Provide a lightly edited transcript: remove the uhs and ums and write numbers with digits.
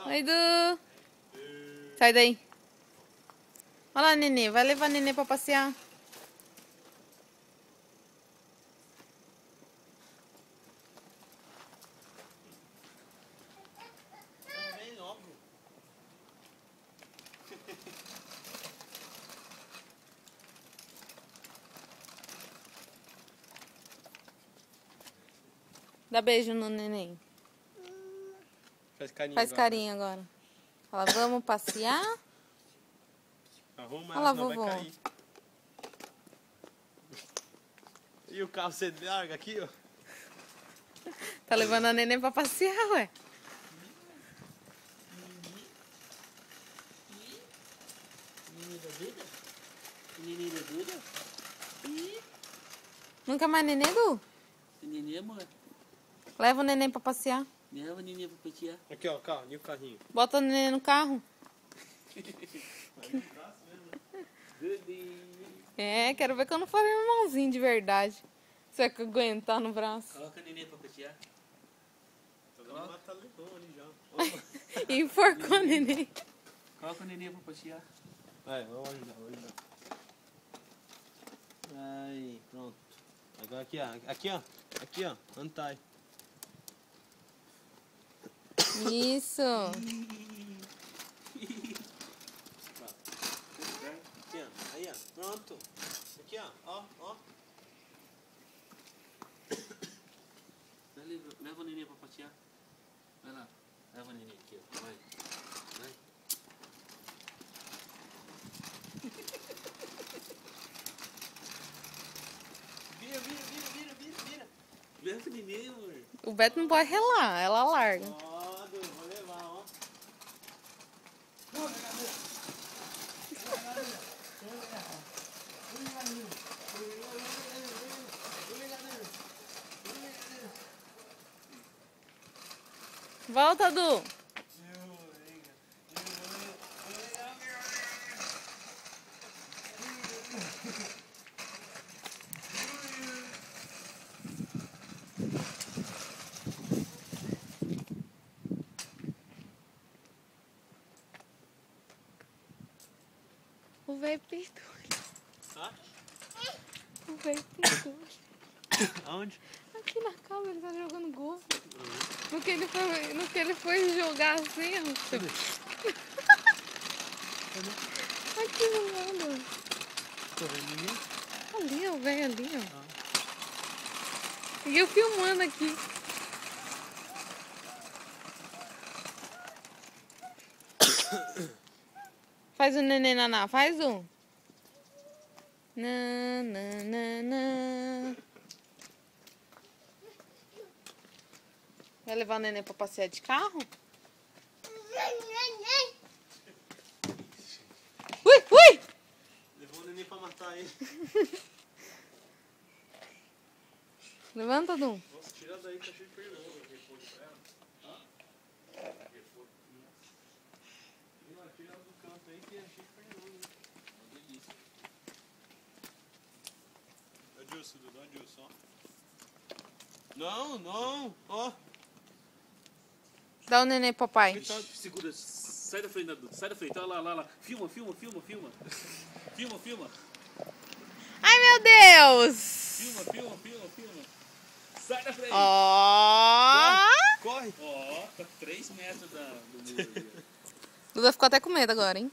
Oi, Du. Sai daí. Olha lá, Nenê. Vai levar a Nenê pra passear. Dá beijo no neném. Faz carinho Agora. Fala, vamos passear? Arruma Olha lá, ela, senão vai vovô. cair. E o carro você larga aqui, ó. Tá levando a neném pra passear, ué. Menina Duda? Nunca mais neném, Du? Nenê, amor? Leva o neném pra passear. Leva a nenê pra passear. Aqui, ó, o carro, e o carrinho. Bota o neném no carro. É, quero ver quando for irmãozinho de verdade. Você vai aguentar no braço. Coloca a nenê pra passear. Tá levando ali já. E enforcou o neném. Coloca a nenê pra passear. Vai, vamos ajudar, Aí, pronto. Agora aqui, ó. Aqui, ó. Antai. Isso. Aqui, ó. Aí, ó. Pronto. Aqui, ó. Ó. Leva a nenê pra passear. Vai lá. Leva a nenê aqui, ó. Vai. Vira. Leva a nenê, amor. O Beto não pode relar, ela larga. Pode, vou levar, ó. Volta, Du. O velho perdeu. Hã? O velho perdeu. Aonde? Aqui na câmera, ele tá jogando gol. No que ele foi jogar assim, ó. Aqui no lado. Tô vendo ninguém? Ali, o velho ali, ó. E eu filmando aqui. Faz o neném naná, faz um. Na. Vai levar o neném pra passear de carro? Ui! Levou o neném pra matar ele. Levanta, Dum. Nossa, tira daí, tá cheio de pernão. Repolho pra ela. Repolho. Tira ela do canto aí que é cheio de pernão. Uma delícia. Adilson, Dudu, Adilson, ó. Não, ó. Dá o neném pro papai. Segura. Sai da frente, Duda. Sai da frente. Olha lá. Filma. Filma. Ai, meu Deus! Filma. Sai da frente. Ó! Corre. Ó, tá 3 metros do muro ali. Duda ficou até com medo agora, hein?